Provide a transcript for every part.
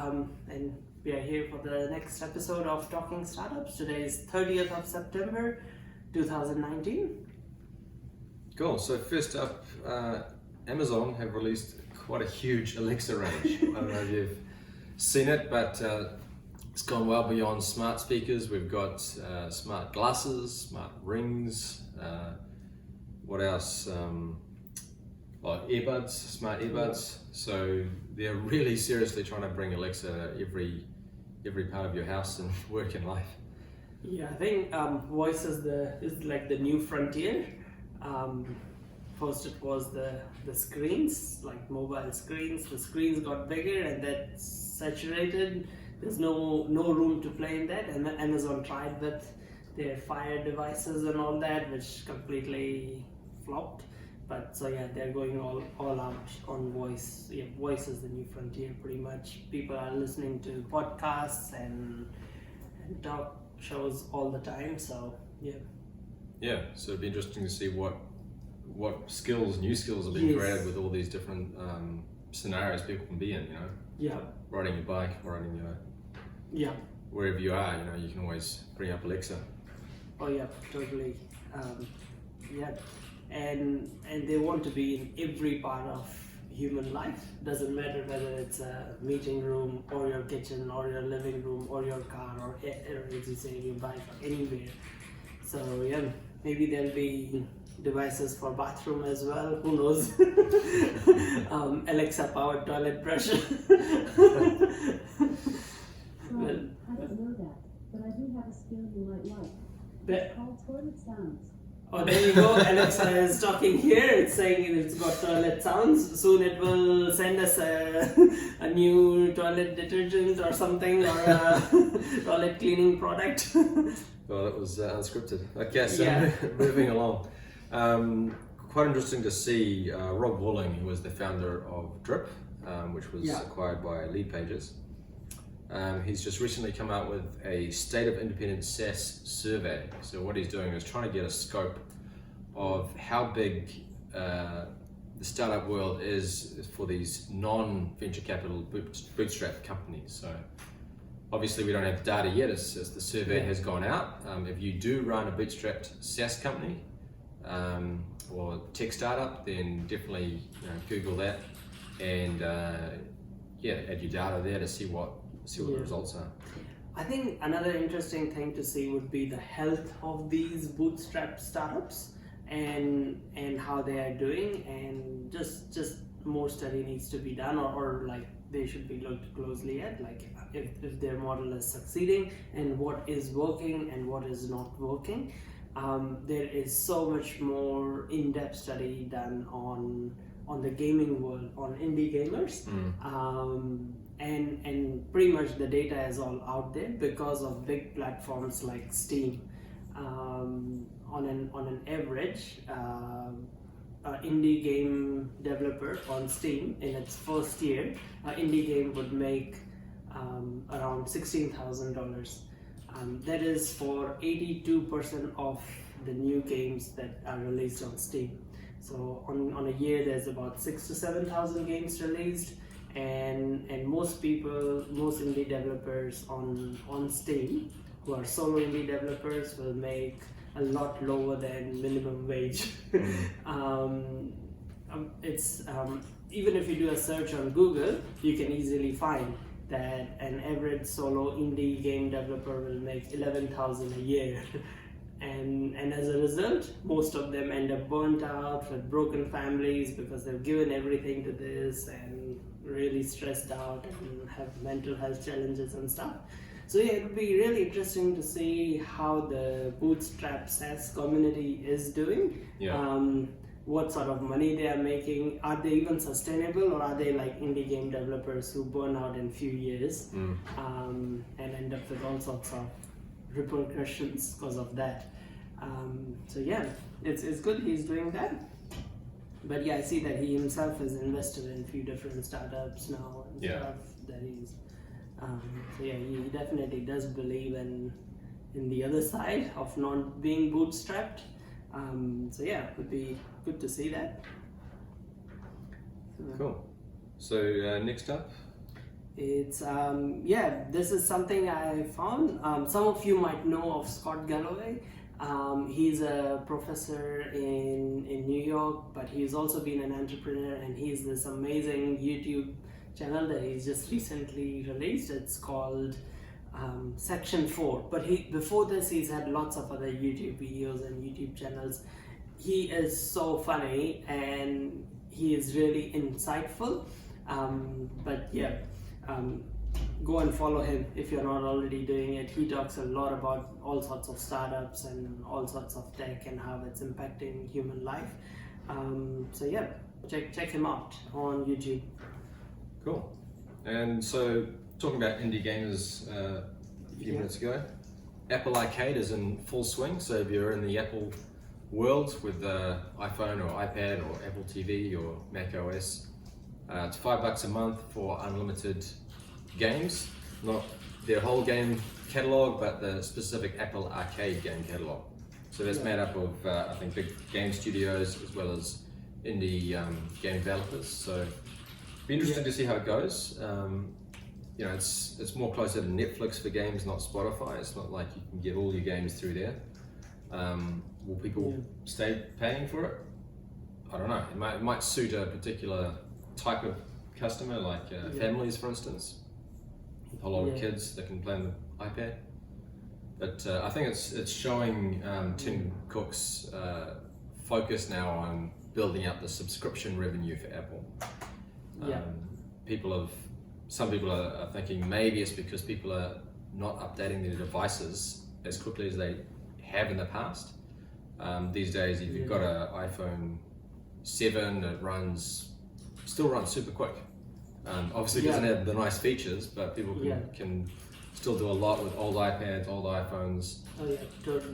and we are here for the next episode of Talking Startups. Today is 30th of September 2019. Cool. So first up, Amazon have released quite a huge Alexa range. I don't know if you've seen it, but it's gone well beyond smart speakers. We've got smart glasses, smart rings. What else? Earbuds, smart earbuds. So they're really seriously trying to bring Alexa to every part of your house and work and life. Yeah, I think voice is like the new frontier. First it was the screens, like mobile screens. The screens got bigger and that's saturated. There's no room to play in that. And Amazon tried with their Fire devices and all that, which completely flopped. But so yeah, they're going all out on voice. Yeah, voice is the new frontier pretty much. People are listening to podcasts and talk shows all the time. So yeah. Yeah, so it'd be interesting to see what new skills are being created with all these different scenarios people can be in. Yeah. Riding your bike, riding your wherever you are. You can always bring up Alexa. Oh yeah, totally. And they want to be in every part of human life. Doesn't matter whether it's a meeting room or your kitchen or your living room or your car or as you say, your bike or anywhere. So yeah, maybe there'll be devices for bathroom as well. Who knows? Alexa powered toilet brush. I don't know that, but I do have a skill you might like. It's called toilet sounds. Oh, there you go. Alexa is talking here. It's saying it's got toilet sounds. Soon it will send us a new toilet detergent or something, or a toilet cleaning product. Well, that was unscripted. Okay, so moving along. Quite interesting to see Rob Walling, who was the founder of Drip, which was acquired by Lead Pages. He's just recently come out with a State of Independent SaaS survey. So what he's doing is trying to get a scope of how big the startup world is for these non-venture capital bootstrap companies. So obviously we don't have data yet as the survey has gone out. If you do run a bootstrapped SaaS company or tech startup, then definitely Google that and add your data there to see what the results are. I think another interesting thing to see would be the health of these bootstrap startups and how they are doing, and just more study needs to be done, or like they should be looked closely at, like if their model is succeeding and what is working and what is not working. There is so much more in-depth study done on the gaming world, on indie gamers. And pretty much the data is all out there because of big platforms like Steam. On an average, an indie game developer on Steam in its first year, an indie game would make around $16,000. That is for 82% of the new games that are released on Steam. So on a year, there's about 6,000 to 7,000 games released. And most indie developers on Steam who are solo indie developers will make a lot lower than minimum wage. Even if you do a search on Google, you can easily find that an average solo indie game developer will make $11,000 a year. And as a result, most of them end up burnt out with broken families because they've given everything to this and really stressed out and have mental health challenges and stuff. So yeah, it would be really interesting to see how the bootstrap SaaS community is doing. What sort of money they are making. Are they even sustainable, or are they like indie game developers who burn out in a few years and end up with all sorts of repercussions because of that. So yeah, it's good he's doing that. But yeah, I see that he himself is invested in a few different startups now and stuff that he's. So yeah, he definitely does believe in the other side of not being bootstrapped. So yeah, it would be good to see that. Cool. So next up? It's yeah, this is something I found. Some of you might know of Scott Galloway. He's a professor in New York, but he's also been an entrepreneur, and he's this amazing YouTube channel that he's just recently released. It's called Section 4. But before this, he's had lots of other YouTube videos and YouTube channels. He is so funny and he is really insightful. But yeah, go and follow him if you're not already doing it. He talks a lot about all sorts of startups and all sorts of tech and how it's impacting human life. So yeah, check him out on YouTube. Cool. And so, talking about indie gamers a few minutes ago, Apple Arcade is in full swing. So if you're in the Apple world with the iPhone or iPad or Apple TV or Mac OS, it's $5 a month for unlimited games, not their whole game catalog, but the specific Apple Arcade game catalog. So that's made up of, I think, big game studios as well as indie game developers. So it'd be interesting to see how it goes. You know, it's more closer to Netflix for games, not Spotify. It's not like you can get all your games through there. Will people stay paying for it? I don't know. It might suit a particular type of customer, like families, for instance. A lot of kids that can play on the iPad. But I think it's showing Tim Cook's focus now on building up the subscription revenue for Apple. Some people are thinking maybe it's because people are not updating their devices as quickly as they have in the past. These days, if you've got an iPhone 7, it still runs super quick. Obviously it doesn't have the nice features, but people can still do a lot with old iPads, old iPhones,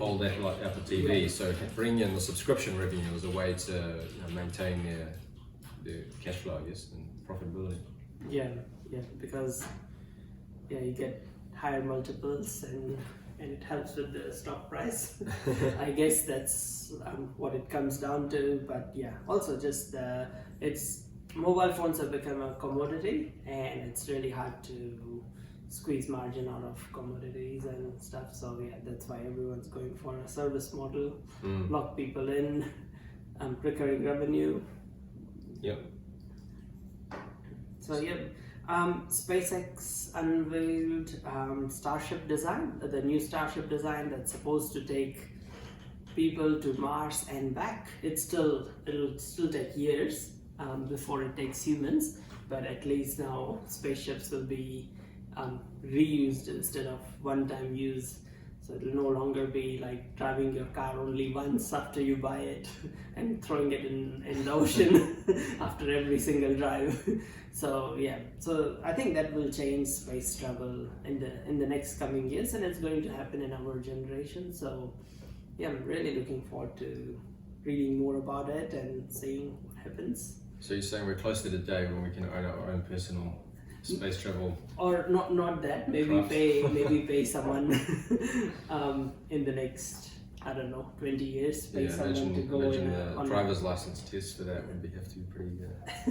old Apple TV. So bringing in the subscription revenue is a way to maintain their cash flow, I guess, and profitability. Yeah, because you get higher multiples and it helps with the stock price. I guess that's what it comes down to. But yeah, also just mobile phones have become a commodity, and it's really hard to squeeze margin out of commodities and stuff. So yeah, that's why everyone's going for a service model, lock people in, recurring revenue. Yep. So yeah, SpaceX unveiled Starship design, the new Starship design that's supposed to take people to Mars and back. It'll still take years before it takes humans, but at least now spaceships will be reused instead of one-time use. So it'll no longer be like driving your car only once after you buy it and throwing it in the ocean after every single drive. So yeah, so I think that will change space travel in the next coming years, and it's going to happen in our generation. So yeah, I'm really looking forward to reading more about it and seeing what happens. So you're saying we're close to the day when we can own our own personal space travel? Or not that, maybe pay someone in the next, I don't know, 20 years, pay someone to go on the driver's license test for that would have to be pretty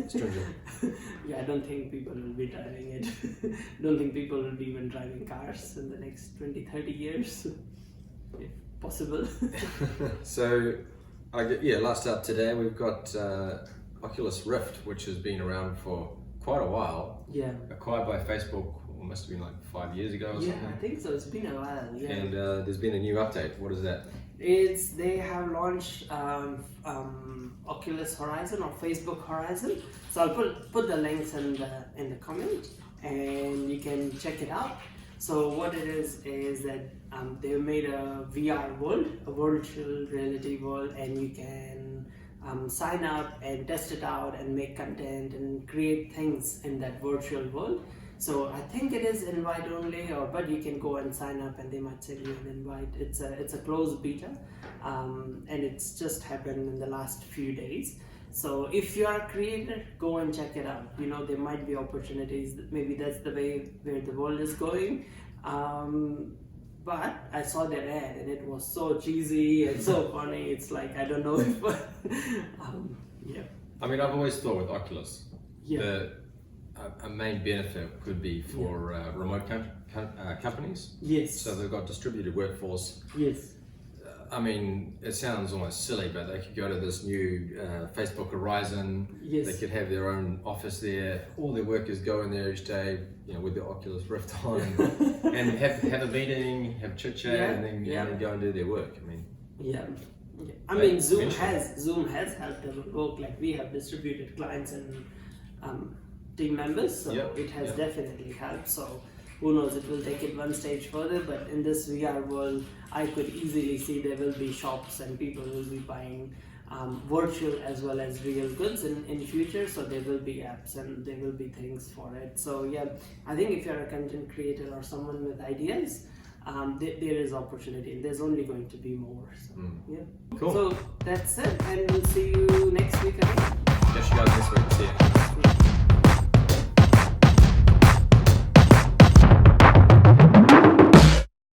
stringent. Yeah, I don't think people will be driving it. Don't think people will be even driving cars in the next 20-30 years, if possible. So, last up today we've got Oculus Rift, which has been around for quite a while. Yeah. Acquired by Facebook, must have been like 5 years ago or something. Yeah, I think so. It's been a while. Yeah. And there's been a new update. What is that? They have launched Oculus Horizon or Facebook Horizon. So I'll put the links in the comment, and you can check it out. So what it is that they've made a VR world, a virtual reality world, and you can sign up and test it out and make content and create things in that virtual world. So I think it is invite only, but you can go and sign up and they might send you an invite. It's a closed beta, and it's just happened in the last few days. So if you are a creator, go and check it out. There might be opportunities. Maybe that's the way where the world is going. But I saw that ad and it was so cheesy and so funny. It's like, I don't know if, yeah. I mean, I've always thought with Oculus that a main benefit could be for remote companies. Yes. So they've got distributed workforce. Yes. I mean, it sounds almost silly, but they could go to this new Facebook Horizon. Yes. They could have their own office there. All their workers go in there each day, with the Oculus Rift on, and have a meeting, have chit chat, and then go and do their work. I mean, I mean, Zoom has helped them work. Like, we have distributed clients and team members, so it has definitely helped. So who knows, it will take it one stage further, but in this VR world, I could easily see there will be shops and people will be buying virtual as well as real goods in future. So there will be apps and there will be things for it. So I think if you're a content creator or someone with ideas, there is opportunity, and there's only going to be more. So, Cool. So that's it. And